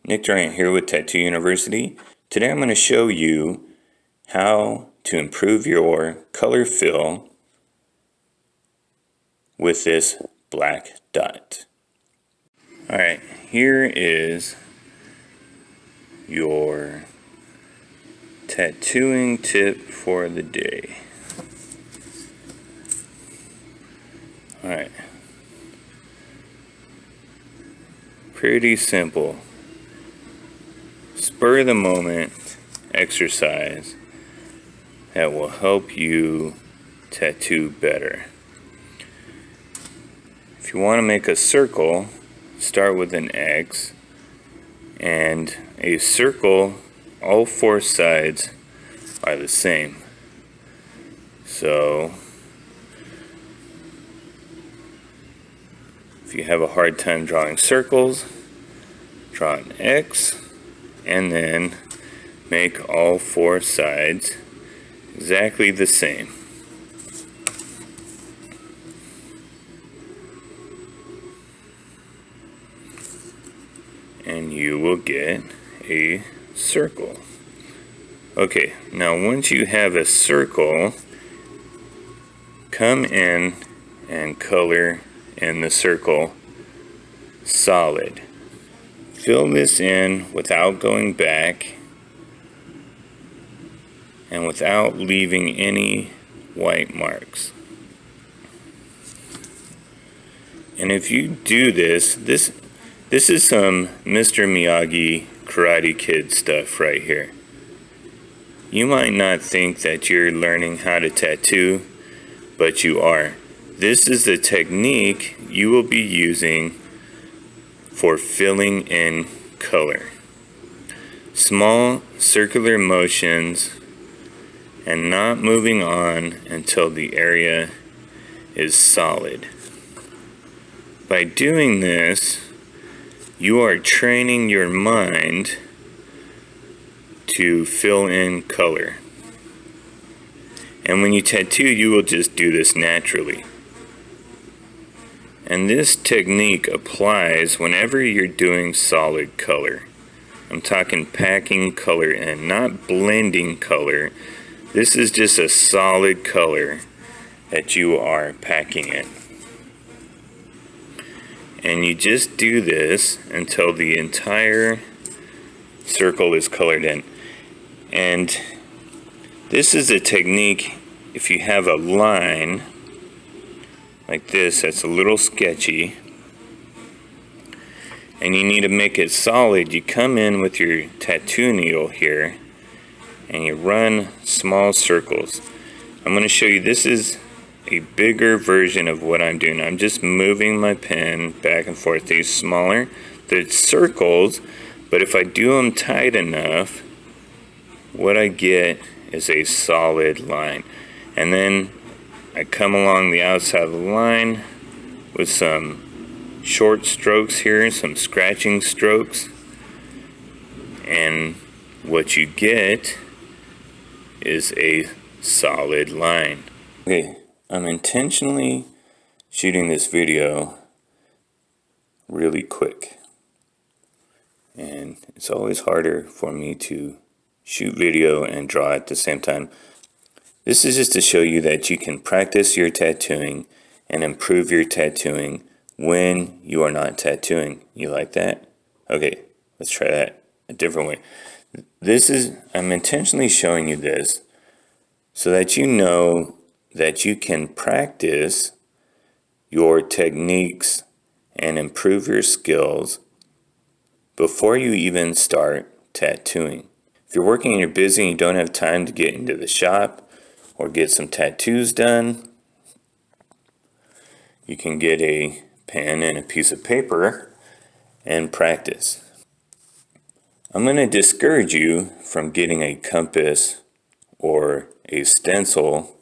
Nick Durant here with Tattoo University. Today I'm going to show you how to improve your color fill with this black dot. Alright, here is your tattooing tip for the day. Alright, pretty simple. Spur of the moment exercise that will help you tattoo better. If you want to make a circle, start with an X, and a circle, all four sides are the same. So if you have a hard time drawing circles, draw an X and then make all four sides exactly the same. And you will get a circle. Okay, now once you have a circle, come in and color in the circle solid. Fill this in without going back and without leaving any white marks. And if you do this is some Mr. Miyagi Karate Kid stuff right here. You might not think that you're learning how to tattoo, but you are. This is the technique you will be using for filling in color. Small circular motions and not moving on until the area is solid. By doing this, you are training your mind to fill in color. And when you tattoo, you will just do this naturally. And this technique applies whenever you're doing solid color. I'm talking packing color in, not blending color. This is just a solid color that you are packing in. And you just do this until the entire circle is colored in. And this is a technique, if you have a line like this that's a little sketchy and you need to make it solid, you come in with your tattoo needle here and you run small circles. I'm going to show you, this is a bigger version of what I'm doing. I'm just moving my pen back and forth. These smaller, they're circles, but if I do them tight enough, what I get is a solid line. And then I come along the outside of the line with some short strokes here, some scratching strokes, and what you get is a solid line. Okay, I'm intentionally shooting this video really quick, and it's always harder for me to shoot video and draw at the same time. This is just to show you that you can practice your tattooing and improve your tattooing when you are not tattooing. You like that? Okay, let's try that a different way. I'm intentionally showing you this so that you know that you can practice your techniques and improve your skills before you even start tattooing. If you're working and you're busy and you don't have time to get into the shop or get some tattoos done, you can get a pen and a piece of paper and practice. I'm going to discourage you from getting a compass or a stencil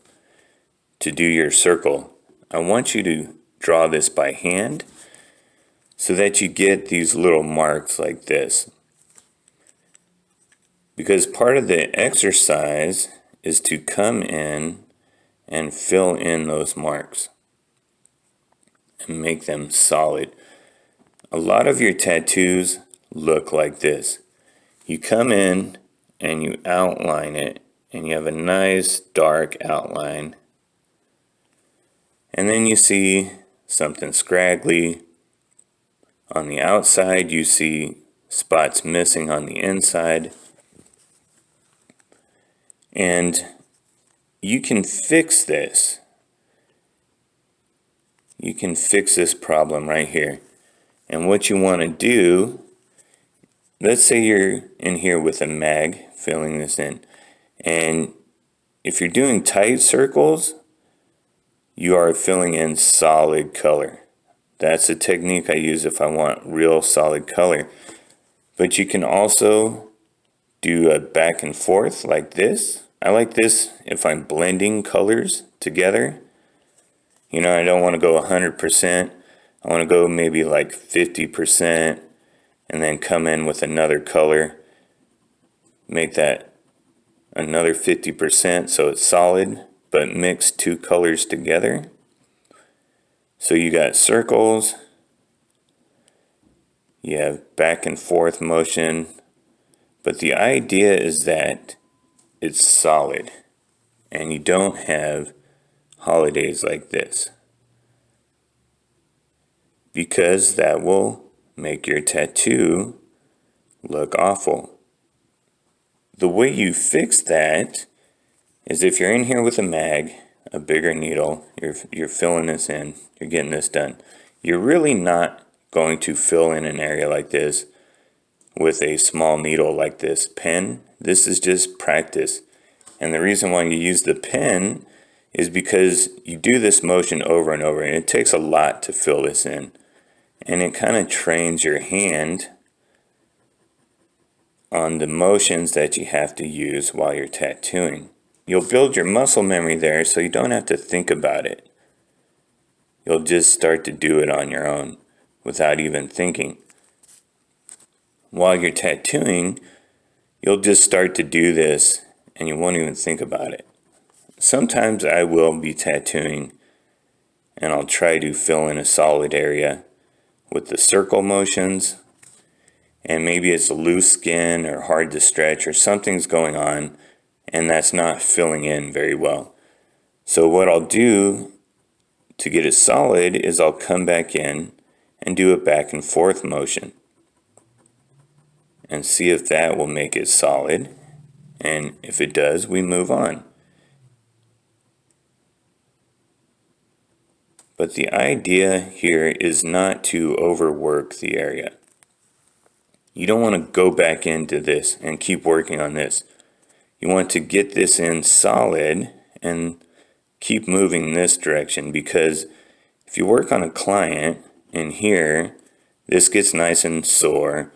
to do your circle. I want you to draw this by hand so that you get these little marks like this. Because part of the exercise is to come in and fill in those marks and make them solid. A lot of your tattoos look like this. You come in and you outline it, and you have a nice dark outline. And then you see something scraggly on the outside. You see spots missing on the inside. And you can fix this. You can fix this problem right here. And what you want to do, let's say you're in here with a mag, filling this in. And if you're doing tight circles, you are filling in solid color. That's a technique I use if I want real solid color. But you can also do a back and forth like this. I like this if I'm blending colors together. You know, I don't want to go 100%. I want to go maybe like 50% and then come in with another color. Make that another 50% so it's solid, but mix two colors together. So you got circles, you have back and forth motion, but the idea is that it's solid and you don't have holidays like this, because that will make your tattoo look awful. The way you fix that is if you're in here with a mag, a bigger needle, you're filling this in, you're getting this done. You're really not going to fill in an area like this with a small needle like this pen. This is just practice. And the reason why you use the pen is because you do this motion over and over, and it takes a lot to fill this in. And it kind of trains your hand on the motions that you have to use while you're tattooing. You'll build your muscle memory there, so you don't have to think about it. You'll just start to do it on your own without even thinking. While you're tattooing, you'll just start to do this and you won't even think about it. Sometimes I will be tattooing and I'll try to fill in a solid area with the circle motions, and maybe it's loose skin or hard to stretch or something's going on and that's not filling in very well. So what I'll do to get it solid is I'll come back in and do a back and forth motion and see if that will make it solid, and if it does, we move on. But the idea here is not to overwork the area. You don't want to go back into this and keep working on this. You want to get this in solid and keep moving this direction, because if you work on a client in here, this gets nice and sore,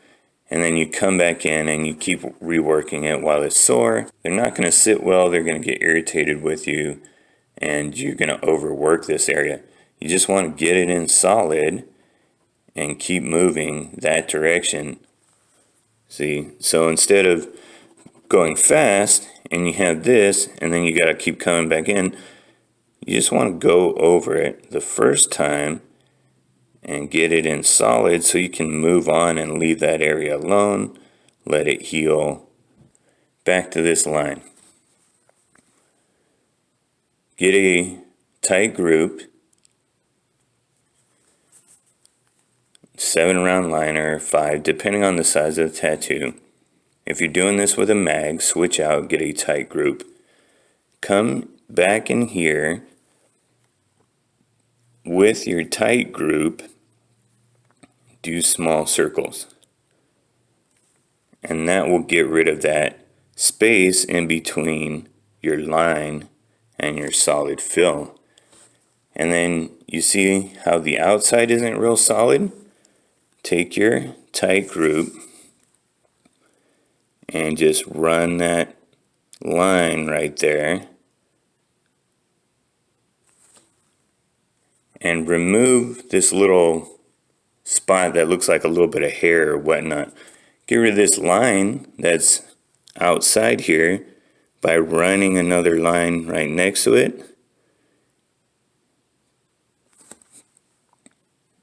and then you come back in and you keep reworking it while it's sore. They're not going to sit well, they're going to get irritated with you, and you're going to overwork this area. You just want to get it in solid and keep moving that direction. See, so instead of going fast and you have this and then you got to keep coming back in, you just want to go over it the first time and get it in solid so you can move on and leave that area alone, let it heal. Back to this line. Get a tight group, 7 round liner, 5, depending on the size of the tattoo. If you're doing this with a mag, switch out, get a tight group. Come back in here with your tight group, do small circles. And that will get rid of that space in between your line and your solid fill. And then you see how the outside isn't real solid? Take your tight group and just run that line right there and remove this little spot that looks like a little bit of hair or whatnot. Get rid of this line that's outside here by running another line right next to it.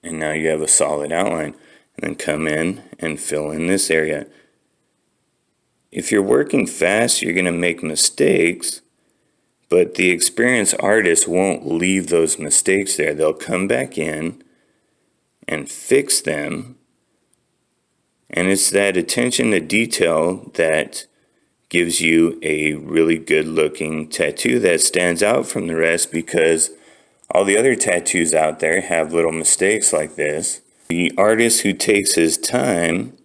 And now you have a solid outline. and then come in and fill in this area. If you're working fast, you're going to make mistakes, but the experienced artist won't leave those mistakes there. They'll come back in and fix them. And it's that attention to detail that gives you a really good looking tattoo that stands out from the rest, because all the other tattoos out there have little mistakes like this. The artist who takes his time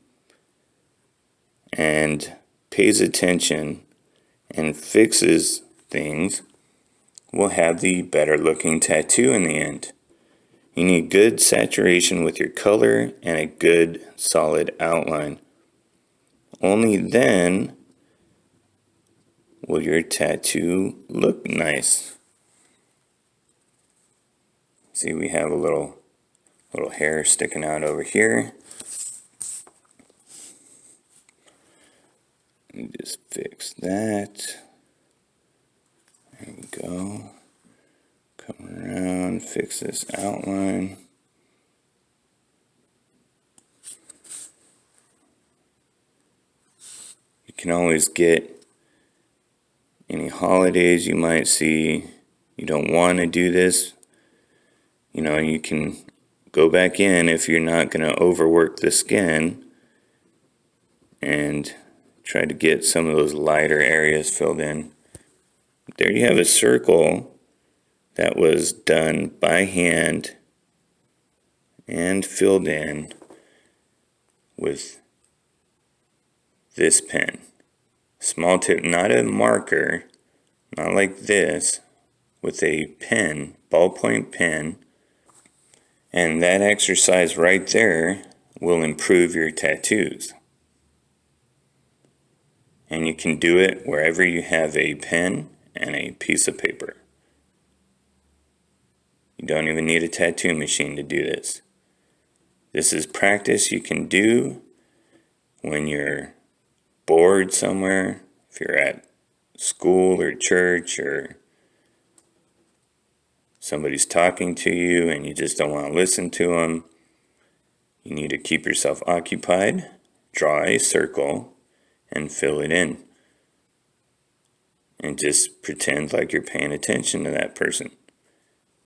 and pays attention and fixes things will have the better looking tattoo in the end. You need good saturation with your color and a good solid outline. Only then will your tattoo look nice. See, we have a little hair sticking out over here. And just fix that. There we go. Come around, fix this outline. You can always get any holidays you might see. You don't want to do this. You know, you can go back in if you're not going to overwork the skin and try to get some of those lighter areas filled in. There you have a circle that was done by hand and filled in with this pen. Small tip, not a marker, not like this, with a pen, ballpoint pen. And that exercise right there will improve your tattoos. And you can do it wherever you have a pen and a piece of paper. You don't even need a tattoo machine to do this. This is practice you can do when you're bored somewhere, if you're at school or church, or somebody's talking to you and you just don't want to listen to them. You need to keep yourself occupied, draw a circle, and fill it in. And just pretend like you're paying attention to that person.